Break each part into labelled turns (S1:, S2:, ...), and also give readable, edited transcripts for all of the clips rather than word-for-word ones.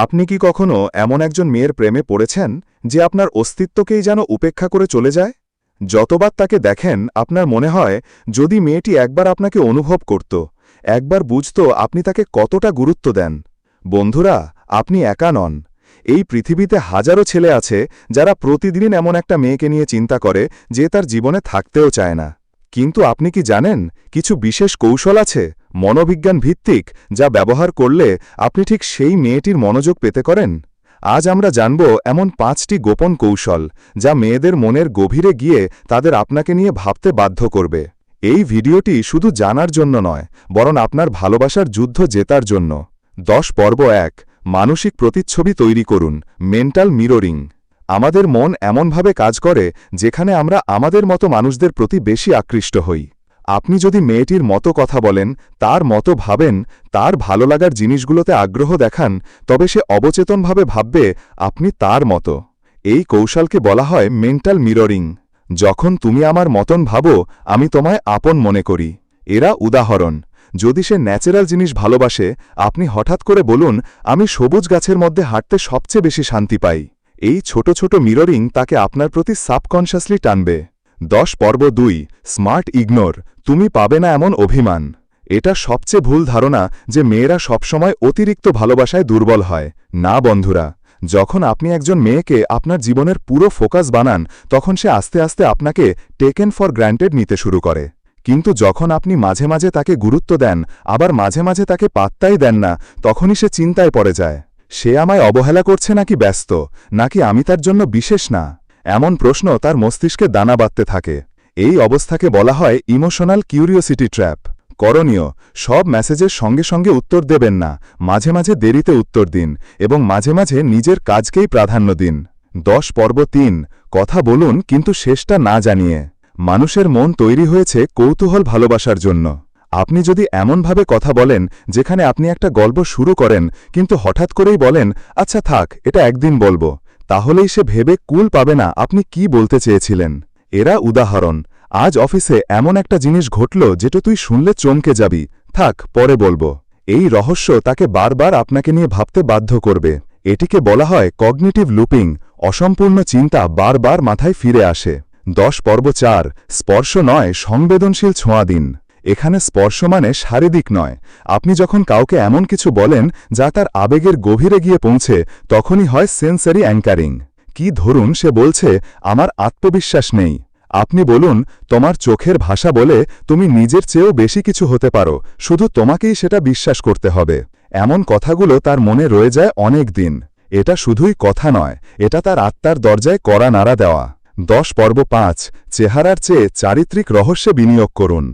S1: আপনি কি কখনো এমন একজন মেয়ের প্রেমে পড়েছেন যে আপনার অস্তিত্বকেই যেন উপেক্ষা করে চলে যায়? যতবার তাকে দেখেন আপনার মনে হয় যদি মেয়েটি একবার আপনাকে অনুভব করত, একবার বুঝত আপনি তাকে কতটা গুরুত্ব দেন। বন্ধুরা, আপনি একা নন। এই পৃথিবীতে হাজারো ছেলে আছে যারা প্রতিদিন এমন একটা মেয়েকে নিয়ে চিন্তা করে যে তার জীবনে থাকতেও চায় না। কিন্তু আপনি কি জানেন কিছু বিশেষ কৌশল আছে, মনোবিজ্ঞান ভিত্তিক, যা ব্যবহার করলে আপনি ঠিক সেই মেয়েটির মনোযোগ পেতে করেন? আজ আমরা জানব এমন 5টি গোপন কৌশল যা মেয়েদের মনের গভীরে গিয়ে তাদের আপনাকে নিয়ে ভাবতে বাধ্য করবে। এই ভিডিওটি শুধু জানার জন্য নয়, বরং আপনার ভালোবাসার যুদ্ধ জেতার জন্য। 10 পর্ব 1, মানসিক প্রতিচ্ছবি তৈরি করুন, মেন্টাল মিররিং। আমাদের মন এমনভাবে কাজ করে যেখানে আমরা আমাদের মতো মানুষদের প্রতি বেশি আকৃষ্ট হই। আপনি যদি মেয়েটির মতো কথা বলেন, তার মতো ভাবেন, তার ভালো লাগার জিনিসগুলোতে আগ্রহ দেখান, তবে সে অবচেতনভাবে ভাববে আপনি তার মতো। এই কৌশলকে বলা হয় মেন্টাল মিররিং। যখন তুমি আমার মতন ভাবো, আমি তোমায় আপন মনে করি। এরা উদাহরণ। যদি সে ন্যাচারাল জিনিস ভালোবাসে, আপনি হঠাৎ করে বলুন, আমি সবুজ গাছের মধ্যে হাঁটতে সবচেয়ে বেশি শান্তি পাই। এই ছোট ছোট মিররিং তাকে আপনার প্রতি সাবকনশাসলি টানবে। 10 পর্ব 2, স্মার্ট ইগনোর, তুমি পাবে না এমন অভিমান। এটা সবচেয়ে ভুল ধারণা যে মেয়েরা সবসময় অতিরিক্ত ভালোবাসায় দুর্বল হয়। না বন্ধুরা, যখন আপনি একজন মেয়েকে আপনার জীবনের পুরো ফোকাস বানান, তখন সে আস্তে আস্তে আপনাকে টেকেন ফর গ্র্যান্টেড নিতে শুরু করে। কিন্তু যখন আপনি মাঝে মাঝে তাকে গুরুত্ব দেন, আবার মাঝে মাঝে তাকে পাত্তাই দেন না, তখনই সে চিন্তায় পড়ে যায়। সে আমায় অবহেলা করছে নাকি ব্যস্ত, নাকি আমি তার জন্য বিশেষ না? এমন প্রশ্ন তার মস্তিষ্কে দানা বাঁধতে থাকে। এই অবস্থাকে বলা হয় ইমোশনাল কিউরিওসিটি ট্র্যাপ। করণীয়: সব মেসেজের সঙ্গে সঙ্গে উত্তর দেবেন না, মাঝে মাঝে দেরিতে উত্তর দিন, এবং মাঝে মাঝে নিজের কাজকেই প্রাধান্য দিন। 10 পর্ব 3, কথা বলুন কিন্তু শেষটা না জানিয়ে। মানুষের মন তৈরি হয়েছে কৌতূহল ভালোবাসার জন্য। আপনি যদি এমনভাবে কথা বলেন যেখানে আপনি একটা গল্প শুরু করেন কিন্তু হঠাৎ করেই বলেন, আচ্ছা থাক, এটা একদিন বলবো, তাহলেই সে ভেবে কুল পাবে না আপনি কি বলতে চেয়েছিলেন। এরা উদাহরণ। আজ অফিসে এমন একটা জিনিস ঘটল যেটা তুই শুনলে চমকে যাবি, থাক পরে বলবো। এই রহস্য তাকে বারবার আপনাকে নিয়ে ভাবতে বাধ্য করবে। এটিকে বলা হয় কগনিটিভ লুপিং। অসম্পূর্ণ চিন্তা বারবার মাথায় ফিরে আসে। 10 পর্ব 4, স্পর্শ নয়, সংবেদনশীল ছোঁয়া দিন। এখানে স্পর্শ মানে শারীরিক নয়। আপনি যখন কাউকে এমন কিছু বলেন যা তার আবেগের গভীরে গিয়ে পৌঁছে, তখনই হয় সেন্সারি অ্যাঙ্কারিং। কি ধরুন সে বলছে, আমার আত্মবিশ্বাস নেই। আপনি বলুন, তোমার চোখের ভাষা বলে তুমি নিজের চেয়েও বেশি কিছু হতে পারো, শুধু তোমাকেই সেটা বিশ্বাস করতে হবে। এমন কথাগুলো তার মনে রয়ে যায় অনেক দিন। এটা শুধুই কথা নয়, এটা তার আত্মার দরজায় কড়া নাড়া দেওয়া। 10 পর্ব 5, চেহারার চেয়ে চারিত্রিক রহস্যে বিনিয়োগ করুন।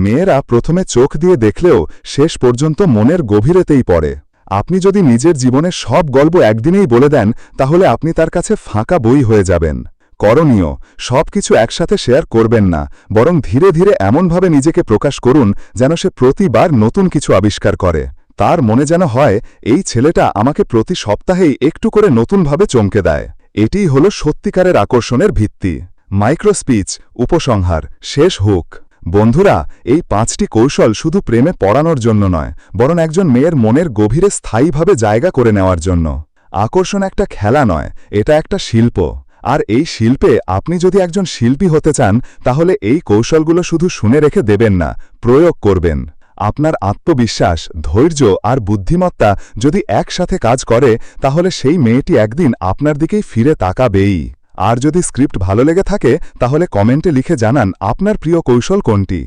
S1: মেয়েরা প্রথমে চোখ দিয়ে দেখলেও শেষ পর্যন্ত মনের গভীরেতেই পড়ে। আপনি যদি নিজের জীবনের সব গল্প একদিনেই বলে দেন, তাহলে আপনি তার কাছে ফাঁকা বই হয়ে যাবেন। করণীয়: সবকিছু একসাথে শেয়ার করবেন না, বরং ধীরে ধীরে এমনভাবে নিজেকে প্রকাশ করুন যেন সে প্রতিবার নতুন কিছু আবিষ্কার করে। তার মনে যেন হয়, এই ছেলেটা আমাকে প্রতি সপ্তাহেই একটু করে নতুনভাবে চমকে দেয়। এটিই হল সত্যিকারের আকর্ষণের ভিত্তি। মাইক্রোস্পিচ, উপসংহার, শেষ হুক। বন্ধুরা, এই 5টি কৌশল শুধু প্রেমে পড়ানোর জন্য নয়, বরং একজন মেয়ের মনের গভীরে স্থায়ীভাবে জায়গা করে নেওয়ার জন্য। আকর্ষণ একটা খেলা নয়, এটা একটা শিল্প। আর এই শিল্পে আপনি যদি একজন শিল্পী হতে চান, তাহলে এই কৌশলগুলো শুধু শুনে রেখে দেবেন না, প্রয়োগ করবেন। আপনার আত্মবিশ্বাস, ধৈর্য আর বুদ্ধিমত্তা যদি একসাথে কাজ করে, তাহলে সেই মেয়েটি একদিন আপনার দিকেই ফিরে তাকাবেই। আর যদি স্ক্রিপ্ট ভালো লেগে থাকে, তাহলে কমেন্টে লিখে জানান আপনার প্রিয় কৌশল কোনটি।